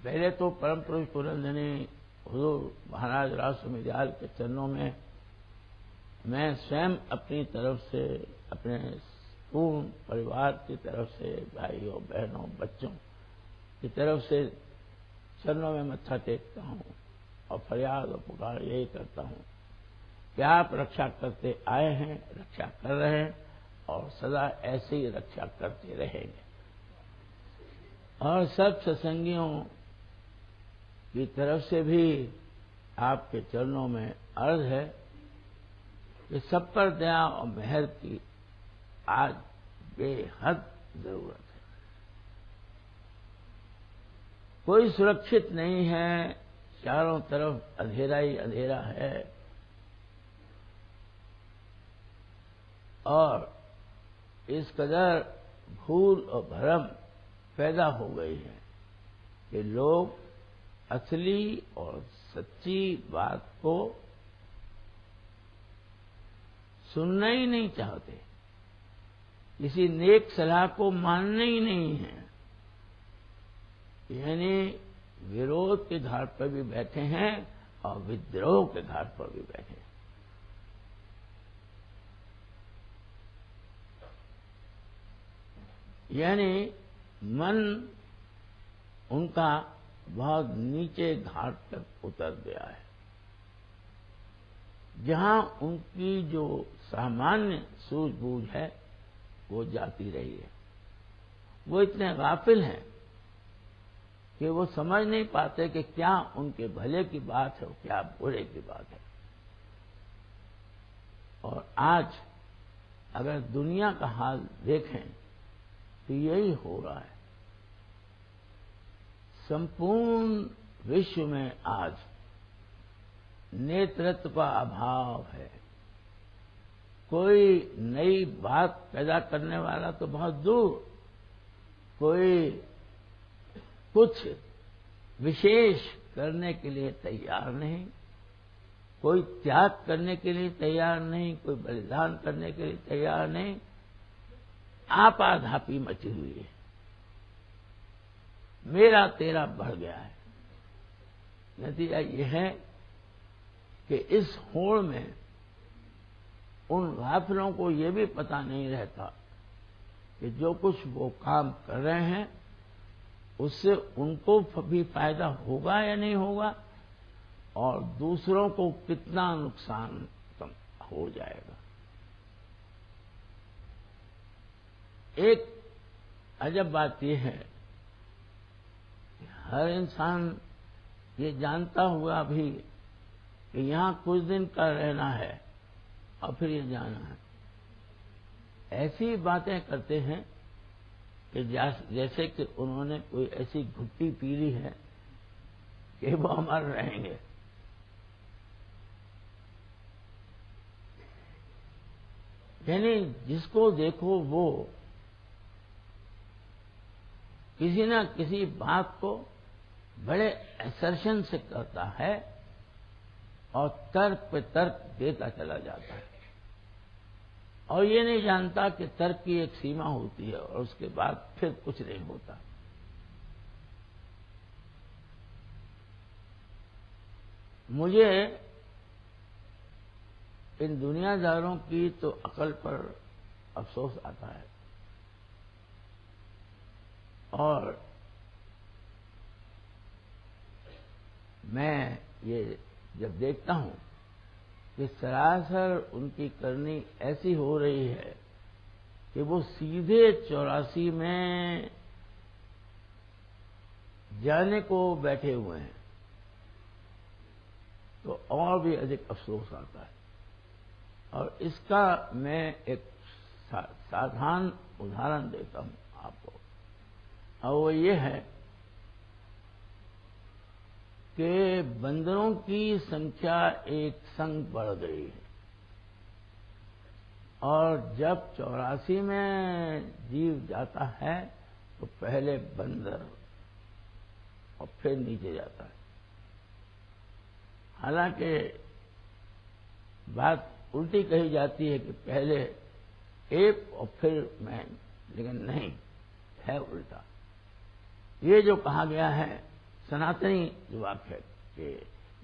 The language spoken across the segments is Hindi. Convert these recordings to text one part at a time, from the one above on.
पहले तो परम पुरुष पुरंदनी हुजूर महाराज राष्ट्रमी दयाल के चरणों में मैं स्वयं अपनी तरफ से, अपने पूर्ण परिवार की तरफ से, भाइयों बहनों बच्चों की तरफ से चरणों में मत्था टेकता हूं और फरियाद और पुकार यही करता हूं कि आप रक्षा करते आए हैं, रक्षा कर रहे हैं और सदा ऐसे ही रक्षा करते रहेंगे। और सब सत्संगियों की तरफ से भी आपके चरणों में अर्ज है कि सब पर दया और मेहर की आज बेहद जरूरत है। कोई सुरक्षित नहीं है, चारों तरफ अंधेरा ही अंधेरा है और इस कदर भूल और भ्रम पैदा हो गई है कि लोग असली और सच्ची बात को सुनना ही नहीं चाहते, किसी नेक सलाह को मानना ही नहीं है, यानी विरोध के घाट पर भी बैठे हैं और विद्रोह के घाट पर भी बैठे हैं। यानी मन उनका बहुत नीचे घाट तक उतर गया है, जहां उनकी जो सामान्य सूझबूझ है वो जाती रही है। वो इतने गाफिल हैं कि वो समझ नहीं पाते कि क्या उनके भले की बात है और क्या बुरे की बात है। और आज अगर दुनिया का हाल देखें तो यही हो रहा है। संपूर्ण विश्व में आज नेतृत्व का अभाव है। कोई नई बात पैदा करने वाला तो बहुत दूर, कोई कुछ विशेष करने के लिए तैयार नहीं, कोई त्याग करने के लिए तैयार नहीं, कोई बलिदान करने के लिए तैयार नहीं। आपाधापी मची हुई है, मेरा तेरा बढ़ गया है। नतीजा यह है कि इस होड़ में उन गाफिलों को यह भी पता नहीं रहता कि जो कुछ वो काम कर रहे हैं उससे उनको भी फायदा होगा या नहीं होगा और दूसरों को कितना नुकसान हो जाएगा। एक अजब बात यह है कि हर इंसान ये जानता हुआ भी कि यहां कुछ दिन का रहना है और फिर ये जाना है, ऐसी बातें करते हैं कि जैसे कि उन्होंने कोई ऐसी घुट्टी पी ली है कि वो अमर रहेंगे। यानी जिसको देखो वो किसी न किसी बात को बड़े असर्शन से करता है और तर्क पे तर्क देता चला जाता है और ये नहीं जानता कि तर्क की एक सीमा होती है और उसके बाद फिर कुछ नहीं होता। मुझे इन दुनियादारों की तो अकल पर अफसोस आता है और मैं ये जब देखता हूं कि सरासर उनकी करनी ऐसी हो रही है कि वो सीधे 84 में जाने को बैठे हुए हैं, तो और भी अधिक अफसोस आता है। और इसका मैं एक साधारण उदाहरण देता हूं आपको, और वो ये है कि बंदरों की संख्या एक संग बढ़ गई है और जब 84 में जीव जाता है तो पहले बंदर और फिर नीचे जाता है। हालांकि बात उल्टी कही जाती है कि पहले एप और फिर मैन, लेकिन नहीं, है उल्टा। ये जो कहा गया है सनातनी जो वाक्य है कि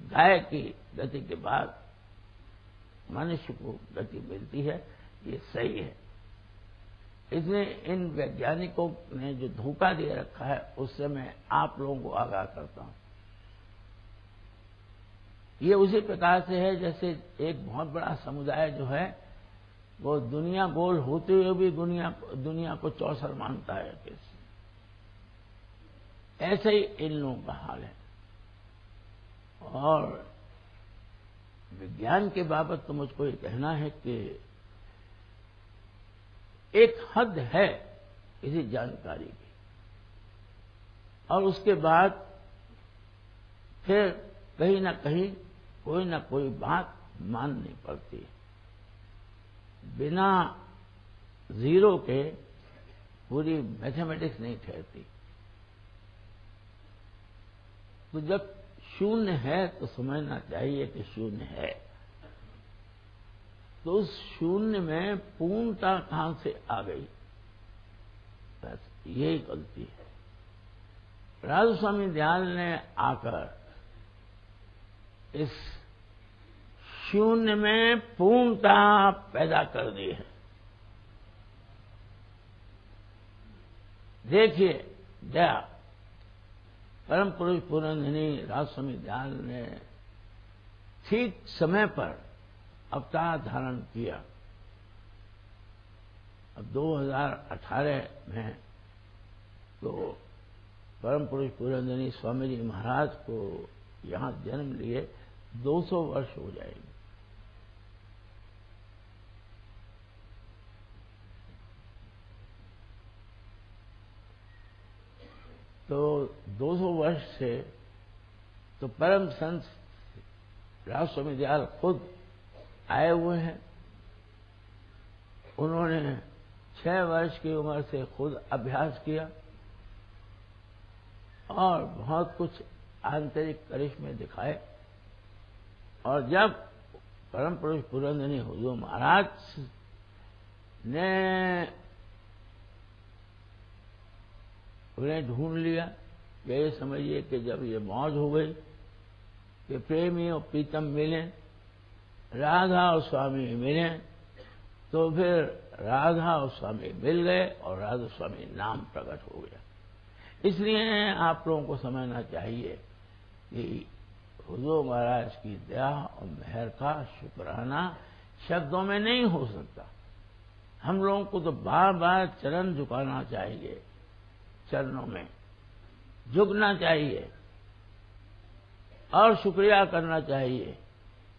गाय की गति के बाद मनुष्य को गति मिलती है, ये सही है। इसलिए इन वैज्ञानिकों ने जो धोखा दे रखा है उससे मैं आप लोगों को आगाह करता हूं। ये उसी प्रकार से है जैसे एक बहुत बड़ा समुदाय जो है वो दुनिया गोल होते हुए भी दुनिया को चौसर मानता है। ऐसे ही इन लोगों का हाल है। और विज्ञान के बाबत तो मुझको ये कहना है कि एक हद है किसी जानकारी की, और उसके बाद फिर कहीं ना कहीं कोई ना कोई बात माननी पड़ती है। बिना जीरो के पूरी मैथमेटिक्स नहीं ठहरती। तो जब शून्य है तो समझना चाहिए कि शून्य है। तो उस शून्य में पूर्णता कहां से आ गई, बस यही गलती है। राजू स्वामी दयाल ने आकर इस शून्य में पूर्णता पैदा कर दी है। देखिए दया परम पुरुष पुरंदनी राजू स्वामी दयाल ने ठीक समय पर अवतार धारण किया। अब 2018 में तो परम पुरुष पुरंदनी स्वामी जी महाराज को यहां जन्म लिए 200 वर्ष हो जाएंगे। तो 200 वर्ष से तो परम संत राजू स्वामी दयाल खुद आए हुए हैं। उन्होंने 6 वर्ष की उम्र से खुद अभ्यास किया और बहुत कुछ आंतरिक करिश्मे दिखाए। और जब परम पुरुष पुरंदनी हुजूर महाराज ने उन्हें ढूंढ लिया, ये समझिए कि जब ये मौज हो गई कि प्रेमी और प्रीतम मिले, राधा और स्वामी मिले, तो फिर राधा और स्वामी मिल गए और राधा स्वामी नाम प्रकट हो गया। इसलिए आप लोगों को समझना चाहिए कि हुजूर महाराज की दया और मेहर का शुक्राना शब्दों में नहीं हो सकता। हम लोगों को तो बार बार चरण झुकाना चाहिए, चरणों में झुकना चाहिए और शुक्रिया करना चाहिए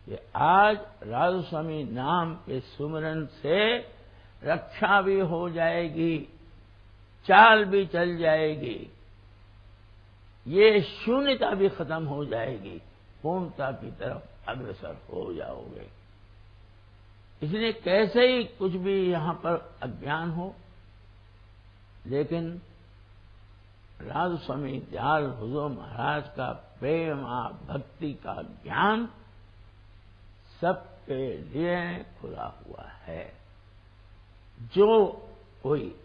कि आज राजू स्वामी नाम के सुमरन से रक्षा भी हो जाएगी, चाल भी चल जाएगी, ये शून्यता भी खत्म हो जाएगी, पूर्णता की तरफ अग्रसर हो जाओगे। इसलिए कैसे ही कुछ भी यहां पर अज्ञान हो, लेकिन राजू स्वामी दयाल हुजूर महाराज का प्रेम भक्ति का ज्ञान सबके लिए खुला हुआ है। जो कोई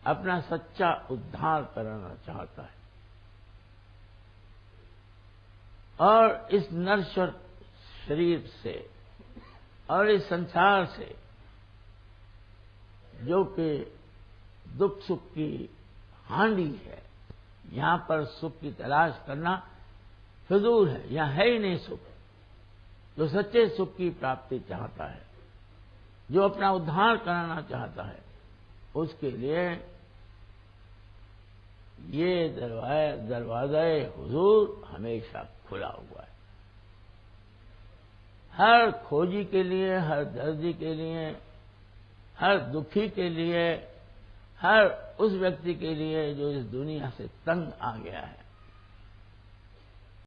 अपना सच्चा उद्धार कराना चाहता है और इस नश्वर शरीर से और इस संसार से जो कि दुख सुख की हांडी है, यहां पर सुख की तलाश करना फिजूल है, यहां है ही नहीं सुख। जो सच्चे सुख की प्राप्ति चाहता है, जो अपना उद्धार कराना चाहता है, उसके लिए ये दरवाजा हुजूर हमेशा खुला हुआ है। हर खोजी के लिए, हर दर्दी के लिए, हर दुखी के लिए, हर उस व्यक्ति के लिए जो इस दुनिया से तंग आ गया है,